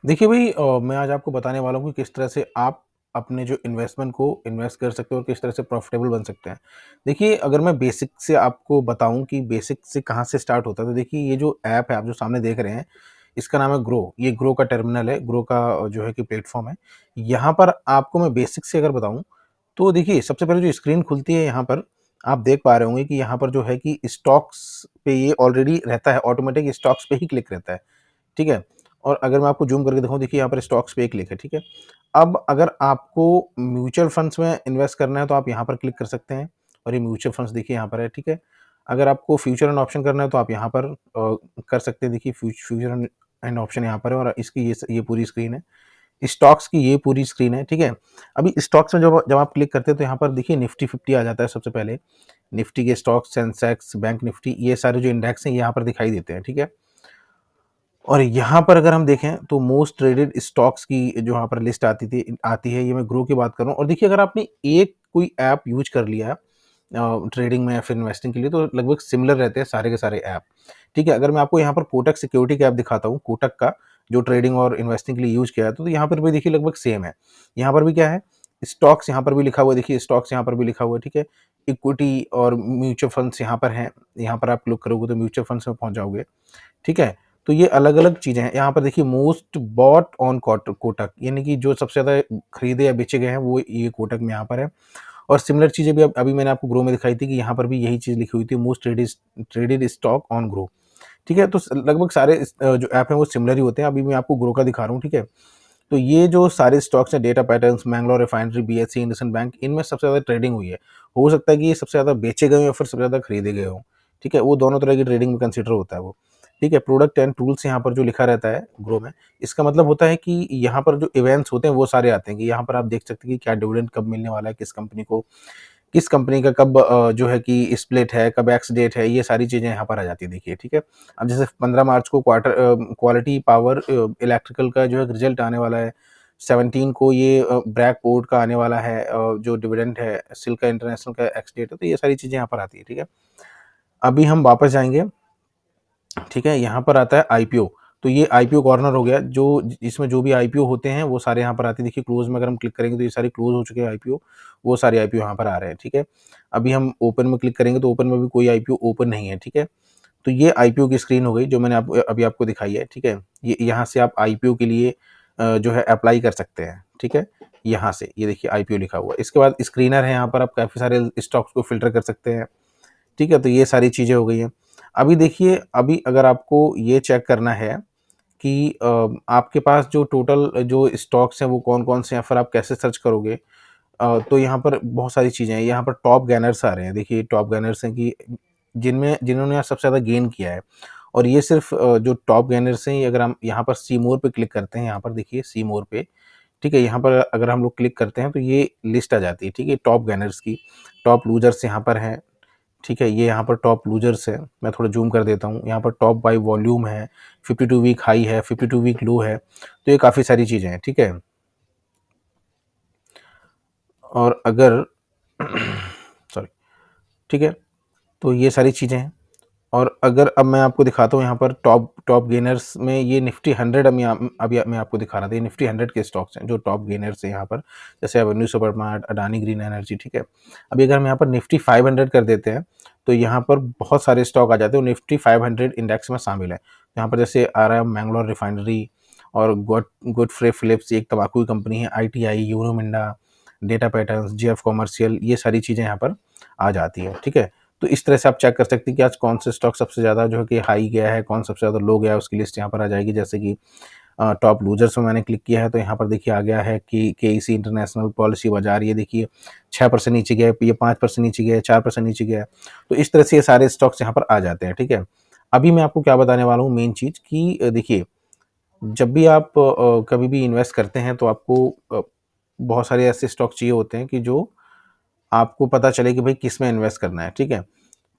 देखिए भाई मैं आज आपको बताने वाला हूँ कि किस तरह से आप अपने जो इन्वेस्टमेंट को इन्वेस्ट कर सकते हो और किस तरह से प्रॉफिटेबल बन सकते हैं। देखिए अगर मैं बेसिक से आपको बताऊँ कि बेसिक से कहाँ से स्टार्ट होता है, तो देखिए ये जो ऐप है आप जो सामने देख रहे हैं, इसका नाम है ग्रो। ये ग्रो का टर्मिनल है, ग्रो का जो है कि प्लेटफ़ॉर्म है। यहाँ पर आपको मैं बेसिक से अगर बताऊँ, तो देखिए सबसे पहले जो स्क्रीन खुलती है यहाँ पर, आप देख पा रहे होंगे कि यहाँ पर जो है कि स्टॉक्स पे ये ऑलरेडी रहता है, ऑटोमेटिक स्टॉक्स पे ही क्लिक रहता है। ठीक है? और अगर मैं आपको ज़ूम करके दिखाऊँ, देखिए यहाँ पर स्टॉक्स पे एक क्लिक है, ठीक है? अब अगर आपको म्यूचुअल फंड्स में इन्वेस्ट करना है तो आप यहाँ पर क्लिक कर सकते हैं और ये म्यूचुअल फंड्स देखिए यहाँ पर है, ठीक है? अगर आपको फ्यूचर एंड ऑप्शन करना है तो आप यहाँ पर कर सकते हैं, देखिए फ्यूचर एंड ऑप्शन यहाँ पर है और इसकी ये पूरी स्क्रीन है। स्टॉक्स की ये पूरी स्क्रीन है, ठीक है? अभी स्टॉक्स में जब जब आप क्लिक करते हैं तो यहाँ पर देखिए निफ्टी 50 आ जाता है सबसे पहले। निफ्टी के स्टॉक्स, सेंसेक्स, बैंक निफ्टी, ये सारे जो इंडेक्स हैं ये यहाँ पर दिखाई देते हैं, ठीक है? और यहाँ पर अगर हम देखें तो मोस्ट ट्रेडेड स्टॉक्स की जो यहाँ पर लिस्ट आती है, ये मैं ग्रो की बात कर रहा हूँ। और देखिए अगर आपने एक कोई ऐप यूज कर लिया ट्रेडिंग में या फिर इन्वेस्टिंग के लिए, तो लगभग सिमिलर रहते हैं सारे के सारे ऐप। ठीक है, अगर मैं आपको यहाँ पर कोटक सिक्योरिटी का ऐप दिखाता हूँ, कोटक का जो ट्रेडिंग और इन्वेस्टिंग के लिए यूज किया है, तो यहाँ पर भी देखिए लगभग सेम है। यहाँ पर भी क्या है, स्टॉक्स यहाँ पर भी लिखा हुआ है, देखिए स्टॉक्स यहाँ पर भी लिखा हुआ है, ठीक है। इक्विटी और म्यूचुअल फंड्स यहाँ पर हैं, यहाँ पर आप क्लिक करोगे तो म्यूचुअल फंड्स में पहुंच जाओगे, ठीक है। तो ये अलग-अलग चीज़ें हैं। यहाँ पर देखिए मोस्ट बॉट ऑन कोटक, यानी कि जो सबसे ज़्यादा खरीदे या बेचे गए हैं वो ये कोटक में यहाँ पर है। और सिमिलर चीज़ें भी अभी मैंने आपको ग्रो में दिखाई थी कि यहाँ पर भी यही चीज़ लिखी हुई थी, most traded stock on grow. ठीक है, तो लगभग सारे जो ऐप हैं वो सिमिलर ही होते हैं। अभी मैं आपको ग्रो का दिखा रहा हूँ, ठीक है। तो ये जो सारे स्टॉक्स हैं, data patterns, Mangalore refinery, BSE, IndusInd bank, इनमें सबसे ज़्यादा ट्रेडिंग हुई है। हो सकता है कि ये सबसे ज़्यादा बेचे गए हों या फिर सबसे ज़्यादा खरीदे गए हों, ठीक है? वो दोनों तरह की ट्रेडिंग में कंसिडर होता है वो, ठीक है? प्रोडक्ट एंड टूल्स यहाँ पर जो लिखा रहता है ग्रो में, इसका मतलब होता है कि यहाँ पर जो इवेंट्स होते हैं वो सारे आते हैं कि यहाँ पर आप देख सकते हैं कि क्या डिविडेंड कब मिलने वाला है, किस कंपनी का कब जो है कि स्प्लिट है, कब एक्स डेट है, ये सारी चीज़ें यहाँ पर आ जाती है, देखिए, ठीक है? अब जैसे 15 मार्च को क्वालिटी पावर इलेक्ट्रिकल का जो है रिजल्ट आने वाला है। 17 को ये ब्रैक पोर्ट का आने वाला है, जो डिविडेंड है, सिल्का इंटरनेशनल का एक्स डेट है, तो ये सारी चीज़ें यहाँ पर आती है, ठीक है? अभी हम वापस जाएँगे, ठीक है? यहाँ पर आता है आईपीओ, तो ये आईपीओ कॉर्नर हो गया, जो इसमें जो भी आईपीओ होते हैं वो सारे यहाँ पर आते हैं। देखिए क्लोज़ में अगर हम क्लिक करेंगे तो ये सारे क्लोज़ हो चुके हैं आईपीओ, वो सारे आईपीओ यहाँ पर आ रहे हैं, ठीक है? अभी हम ओपन में क्लिक करेंगे तो ओपन में भी कोई आईपीओ ओपन नहीं है, ठीक है? तो ये आईपीओ की स्क्रीन हो गई जो मैंने अभी आपको दिखाई है, ठीक है? ये यहाँ से आप आईपीओ के लिए जो है अप्लाई कर सकते हैं, ठीक है? यहाँ से ये देखिए आईपीओ लिखा हुआ है। इसके बाद स्क्रीनर है, यहाँ पर आप काफ़ी सारे स्टॉक्स को फ़िल्टर कर सकते हैं, ठीक है? तो ये सारी चीज़ें हो गई हैं। अभी देखिए, अभी अगर आपको ये चेक करना है कि आपके पास जो टोटल जो स्टॉक्स हैं वो कौन-कौन से हैं, फिर आप कैसे सर्च करोगे? तो यहाँ पर बहुत सारी चीज़ें हैं। यहाँ पर टॉप गेनर्स आ रहे हैं। देखिए टॉप गेनर्स हैं कि जिन्होंने सबसे ज़्यादा गेन किया है। और ये सिर्फ़ जो टॉप गेनर्स हैं, ये अगर हम यहाँ पर सी मोर पे क्लिक करते हैं, यहाँ पर देखिए सी मोर पे, ठीक है? यहाँ पर अगर हम लोग क्लिक करते हैं तो ये लिस्ट आ जाती है, ठीक है? टॉप गेनर्स की। टॉप लूज़र्स यहाँ पर हैं, ठीक है? ये यहाँ पर टॉप लूज़र्स है। मैं थोड़ा ज़ूम कर देता हूँ। यहाँ पर टॉप बाय वॉल्यूम है, 52 वीक हाई है, 52 वीक लो है। तो ये काफ़ी सारी चीज़ें हैं, ठीक है? और अगर सॉरी, ठीक है? तो ये सारी चीज़ें हैं। और अगर अब मैं आपको दिखाता हूँ यहाँ पर टॉप टॉप गेनर्स में, ये निफ्टी 100 अभी मैं आपको दिखा रहा था। ये निफ्टी 100 के स्टॉक्स हैं जो टॉप गेनर्स हैं यहाँ पर। जैसे Avenue supermart, Adani green energy, ठीक है? अभी अगर हम यहाँ पर निफ्टी 500 कर देते हैं तो यहाँ पर बहुत सारे स्टॉक आ जाते हैं, निफ्टी 500 इंडेक्स में शामिल है। यहाँ पर जैसे आ रहा है मैंगलोर रिफाइनरी और गॉडफ्रे फिलिप्स, एक तंबाकू की कंपनी है, ITI, euro Minda, data patterns, JF commercial, ये सारी चीज़ें यहाँ पर आ जाती हैं, ठीक है? तो इस तरह से आप चेक कर सकते हैं कि आज कौन से स्टॉक सबसे ज़्यादा जो है कि हाई गया है, कौन सबसे ज़्यादा लो गया है, उसकी लिस्ट यहाँ पर आ जाएगी। जैसे कि टॉप लूज़र्स में मैंने क्लिक किया है तो यहाँ पर देखिए आ गया है कि केईसी इंटरनेशनल, पॉलिसी बाज़ार, ये देखिए 6% नीचे गया है, ये 5% नीचे गया है, 4% नीचे गया है। तो इस तरह से ये सारे स्टॉक्स यहाँ पर आ जाते हैं, ठीक है? अभी मैं आपको क्या बताने वाला हूँ मेन चीज़ कि देखिए, जब भी आप कभी भी इन्वेस्ट करते हैं तो आपको बहुत सारे ऐसे स्टॉक चाहिए होते हैं कि जो आपको पता चले कि भाई किस में इन्वेस्ट करना है, ठीक है?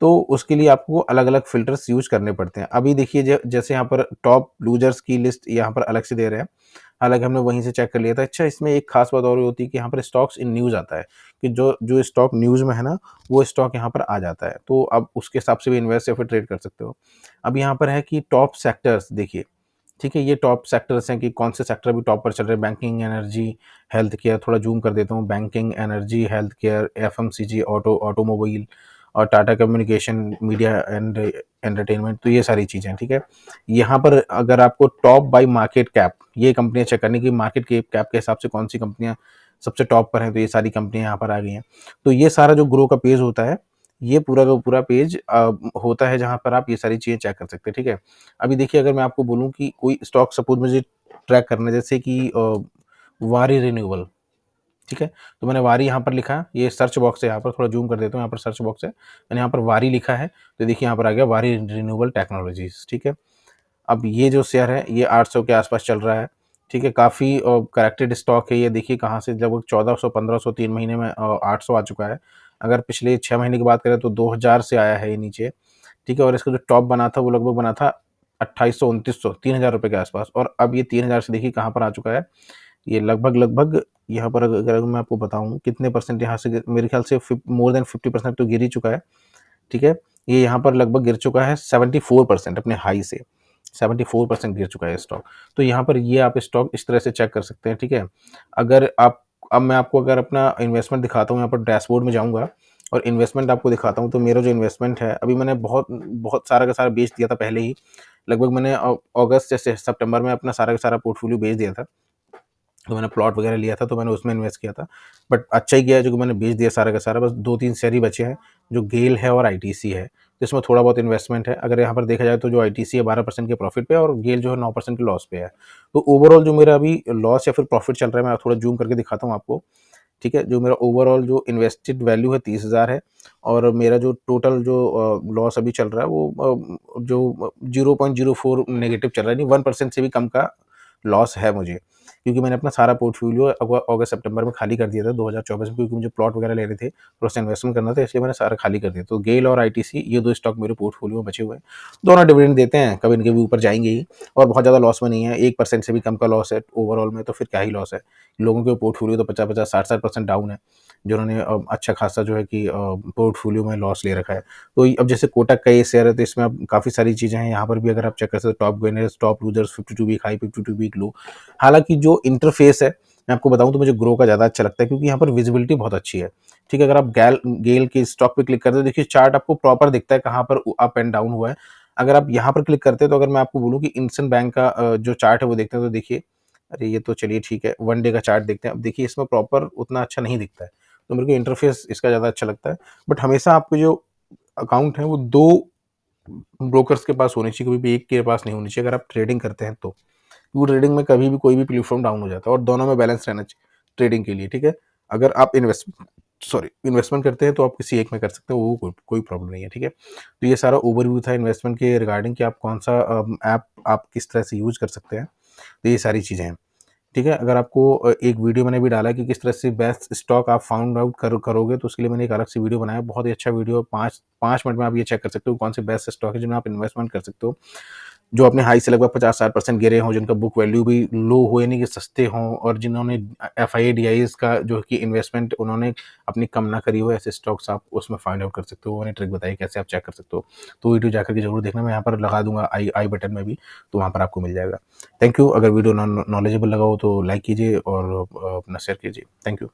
तो उसके लिए आपको अलग-अलग फ़िल्टर्स यूज़ करने पड़ते हैं। अभी देखिए जैसे यहाँ पर टॉप लूज़र्स की लिस्ट यहाँ पर अलग से दे रहे हैं। हालाँकि हमने वहीं से चेक कर लिया था। अच्छा, इसमें एक ख़ास बात और होती है कि यहाँ पर स्टॉक्स इन न्यूज़ आता है कि जो जो स्टॉक न्यूज़ में है ना, वो स्टॉक यहाँ पर आ जाता है। तो अब उसके हिसाब से भी इन्वेस्ट या फिर ट्रेड कर सकते हो। अब यहाँ पर है कि टॉप सेक्टर्स देखिए, ठीक है, ये टॉप सेक्टर्स हैं कि कौन से सेक्टर अभी टॉप पर चल रहे हैं। बैंकिंग, एनर्जी, हेल्थ केयर, थोड़ा जूम कर देता हूँ। Banking, energy, health care, FMCG, automobile और Tata communication, media and entertainment, तो ये सारी चीज़ें हैं। ठीक है, यहाँ पर अगर आपको टॉप बाय मार्केट कैप ये कंपनियां चेक करनी कि मार्केट कैप के हिसाब से कौन सी कंपनियां सबसे टॉप पर हैं, तो ये सारी कंपनियां यहाँ पर आ गई हैं। तो ये सारा जो ग्रो का पेज होता है, ये पूरा का पूरा पेज होता है जहाँ पर आप ये सारी चीज़ें चेक कर सकते हैं। ठीक है, अभी देखिए अगर मैं आपको बोलूँ कि कोई स्टॉक सपोज मुझे ट्रैक करना है, जैसे कि वारी रिन्यूएबल। ठीक है, तो मैंने वारी यहाँ पर लिखा, ये सर्च बॉक्स है, यहाँ पर थोड़ा जूम कर देता हूँ, यहाँ पर सर्च बॉक्स है, मैंने यहाँ पर वारी लिखा है, तो देखिए यहाँ पर आ गया वारी रिन्यूएबल टेक्नोलॉजीज। ठीक है, अब ये जो शेयर है ये 800 के आसपास चल रहा है। ठीक है, काफ़ी करेक्टेड स्टॉक है ये, देखिए कहाँ से लगभग 1400 1500 3 महीने में 800 आ चुका है। अगर पिछले 6 महीने की बात करें तो 2000 से आया है ये नीचे। ठीक है, और इसका जो टॉप बना था वो लगभग बना था 2800 2900 3000 रुपये के आसपास, और अब ये 3000 से देखिए कहाँ पर आ चुका है। ये लगभग यहाँ पर अगर मैं आपको बताऊँ कितने परसेंट यहाँ से मेरे ख्याल से मोर देन 50% तो गिर ही चुका है। ठीक है, ये यहाँ पर लगभग गिर चुका है 74% अपने हाई से, 74% गिर चुका है स्टॉक। तो यहाँ पर ये आप स्टॉक इस तरह से चेक कर सकते हैं। ठीक है, अगर आप अब मैं आपको अगर अपना इन्वेस्टमेंट दिखाता हूँ, यहाँ पर डैशबोर्ड में जाऊँगा और इन्वेस्टमेंट आपको दिखाता हूँ, तो मेरा जो इन्वेस्टमेंट है अभी मैंने बहुत बहुत सारा का सारा बेच दिया था पहले ही। लगभग मैंने अगस्त से सितंबर में अपना सारा का सारा पोर्टफोलियो बेच दिया था। तो मैंने प्लॉट वगैरह लिया था, तो मैंने उसमें इन्वेस्ट किया था। बट अच्छा ही किया है जो कि मैंने बेच दिया सारा का सारा, बस 2-3 शेयर ही बचे हैं, जो गेल है और आईटीसी है। तो इसमें थोड़ा बहुत इन्वेस्टमेंट है। अगर यहाँ पर देखा जाए तो जो आईटीसी है 12% के प्रॉफिट पे और गेल जो है 9% के लॉस पे है। तो ओवरऑल जो मेरा अभी लॉस या फिर प्रॉफिट चल रहा है, मैं थोड़ा जूम करके दिखाता हूँ आपको। ठीक है, जो मेरा ओवरऑल जो इन्वेस्टेड वैल्यू है 30,000 है, और मेरा जो टोटल जो लॉस अभी चल रहा है वो जो 0.04 नेगेटिव चल रहा है, नहीं 1% से भी कम का लॉस है मुझे, क्योंकि मैंने अपना सारा पोर्टफोलियो अगस्त सितंबर में खाली कर दिया था 2024 में, क्योंकि मुझे प्लॉट वगैरह लेने थे, थोड़ा सा इन्वेस्टमेंट करना था, इसलिए मैंने सारा खाली कर दिया। तो गेल और आईटीसी ये दो स्टॉक मेरे पोर्टफोलियो में बचे हुए हैं। दोनों डिविडेंड देते हैं, कभी न कभी ऊपर जाएंगे ही, और बहुत ज़्यादा लॉस में नहीं है, 1% से भी कम का लॉस है ओवरऑल में, तो फिर क्या ही लॉस है। लोगों के पोर्टफोलियो तो 50-50 60-60% डाउन है, जिन्होंने अच्छा खासा जो है कि पोर्टफोलियो में लॉस ले रखा है। तो अब जैसे कोटक का ये शेयर है, तो इसमें अब काफ़ी सारी चीज़ें हैं, यहाँ पर भी अगर आप चेक कर सकते हो, top gainers, top losers, 52 week high, 52 week low. हालांकि जो इंटरफेस है मैं आपको बताऊं तो मुझे ग्रो का ज़्यादा अच्छा लगता है, क्योंकि यहाँ पर विजिबिलिटी बहुत अच्छी है। ठीक है, अगर आप गेल के स्टॉक पे क्लिक करते हो, देखिए चार्ट आपको प्रॉपर दिखता है कहाँ पर अप एंड डाउन हुआ है। अगर आप यहाँ पर क्लिक करते हैं, तो अगर मैं आपको बोलूँ कि इंडियन बैंक का जो चार्ट है वो देखते हैं, तो देखिए, अरे ये तो चलिए ठीक है, वन डे का चार्ट देखते हैं। अब देखिए इसमें प्रॉपर उतना अच्छा नहीं दिखता है, तो मेरे को इंटरफेस इसका ज़्यादा अच्छा लगता है। बट हमेशा आपको जो अकाउंट है वो दो ब्रोकर्स के पास होनी चाहिए, कभी भी एक के पास नहीं होनी चाहिए, अगर आप ट्रेडिंग करते हैं तो। वो ट्रेडिंग में कभी भी कोई भी प्लेटफॉर्म डाउन हो जाता है, और दोनों में बैलेंस रहना चाहिए ट्रेडिंग के लिए। ठीक है, अगर आप इन्वेस्टमेंट करते हैं तो आप किसी एक में कर सकते हो, वो कोई प्रॉब्लम नहीं है। ठीक है, तो ये सारा ओवरव्यू था इन्वेस्टमेंट के रिगार्डिंग कि आप कौन सा ऐप आप किस तरह से यूज कर सकते हैं, तो ये सारी चीज़ें हैं। ठीक है, अगर आपको एक वीडियो मैंने भी डाला कि किस तरह से बेस्ट स्टॉक आप फाउंड आउट करोगे, तो उसके लिए मैंने एक अलग से वीडियो बनाया, बहुत ही अच्छा वीडियो, 5 मिनट में आप ये चेक कर सकते हो कौन से बेस्ट स्टॉक है जिनमें आप इन्वेस्टमेंट कर सकते हो, जो अपने हाई से लगभग 50-60% गिरे हों, जिनका बुक वैल्यू भी लो हो, यानी कि सस्ते हों, और जिन्होंने एफआईडीआईज का जो कि इन्वेस्टमेंट उन्होंने अपनी कम ना करी हो, ऐसे स्टॉक्स आप उसमें फाइंड आउट कर सकते हो। मैंने ट्रिक बताई कैसे आप चेक कर सकते हो, तो वीडियो जाकर के जरूर देखना, मैं यहाँ पर लगा दूंगा आई आई बटन में भी, तो वहाँ पर आपको मिल जाएगा। Thank you. अगर वीडियो नॉलेजेबल लगा हो तो लाइक कीजिए और अपना शेयर कीजिए। Thank you.